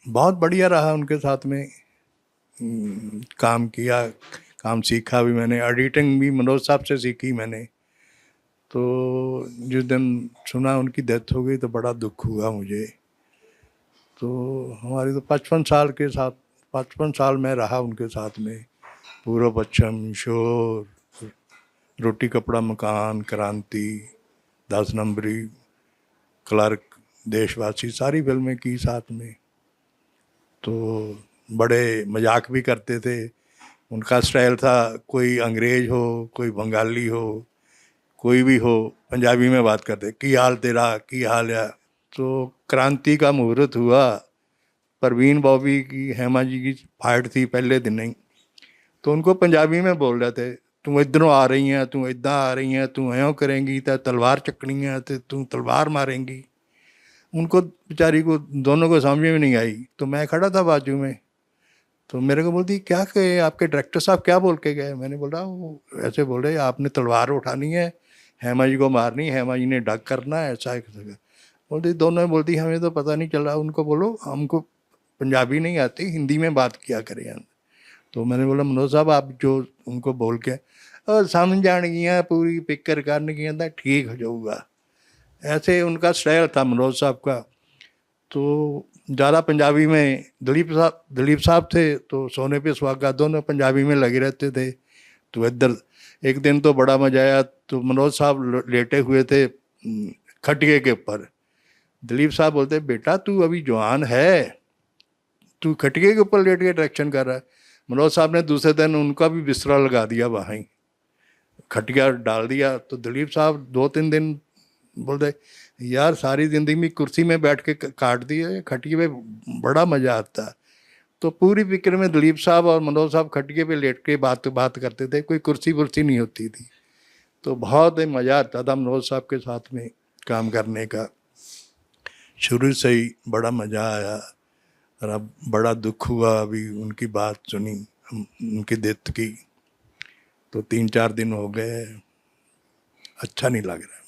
बहुत बढ़िया रहा उनके साथ में। काम किया, काम सीखा भी मैंने, एडिटिंग भी मनोज साहब से सीखी मैंने। तो जिस दिन सुना उनकी डेथ हो गई तो बड़ा दुख हुआ मुझे। तो हमारी तो 55 साल के साथ, 55 साल में रहा उनके साथ में। पूर्व पश्चिम, शोर, रोटी कपड़ा मकान, क्रांति, 10 नंबरी, क्लर्क, देशवासी, सारी फिल्में की साथ में। तो बड़े मजाक भी करते थे। उनका स्टाइल था, कोई अंग्रेज हो, कोई बंगाली हो, कोई भी हो, पंजाबी में बात करते, की हाल तेरा, की हाल है। तो क्रांति का मुहूर्त हुआ, परवीन बॉबी की, हेमा जी की फाइट थी पहले दिन ही। तो उनको पंजाबी में बोल रहे थे, तू इधरों आ रही है, तू इदा आ रही है, तू एयों करेंगी तो तलवार चकनी है, तो तू तलवार मारेंगी। उनको बेचारी को, दोनों को समझ में नहीं आई। तो मैं खड़ा था बाजू में, तो मेरे को बोलती, क्या कहे आपके डायरेक्टर साहब, क्या बोल के गए? मैंने बोला वो ऐसे बोल रहे, आपने तलवार उठानी है, हेमा जी को मारनी है, हेमा जी ने डग करना है, ऐसा है। बोलती, दोनों बोलती हमें तो पता नहीं चला, उनको बोलो हमको पंजाबी नहीं आती, हिंदी में बात किया करें हम। तो मैंने बोला मनोज साहब आप जो उनको बोल के, और समझ जाएंगियाँ, पूरी पिक्चर करनगियाँ तो ठीक हो जाऊगा। ऐसे उनका स्टाइल था मनोज साहब का। तो ज़्यादा पंजाबी में दिलीप साहब थे, तो सोने पे सुहागा दोनों पंजाबी में लगे रहते थे। तो इधर एक दिन तो बड़ा मजा आया, तो मनोज साहब लेटे हुए थे खटिए के ऊपर। दिलीप साहब बोलते, बेटा तू अभी जवान है, तू खटिए के ऊपर लेट के डायरेक्शन कर रहा है। मनोज साहब ने दूसरे दिन उनका भी बिस्तरा लगा दिया वहाँ ही, खटिया डाल दिया। तो दिलीप साहब 2-3 दिन बोलते, यार सारी जिंदगी में कुर्सी में बैठ के काट दिए, खटिए पे बड़ा मजा आता है। तो पूरी पिक्चर में दिलीप साहब और मनोज साहब खटिए पे लेट के बात बात करते थे, कोई कुर्सी वुर्सी नहीं होती थी। तो बहुत ही मजा आता था मनोज साहब के साथ में काम करने का। शुरू से ही बड़ा मजा आया। और अब बड़ा दुख हुआ अभी उनकी बात सुनी, उनकी डेथ की। तो 3-4 दिन हो गए, अच्छा नहीं लग रहा।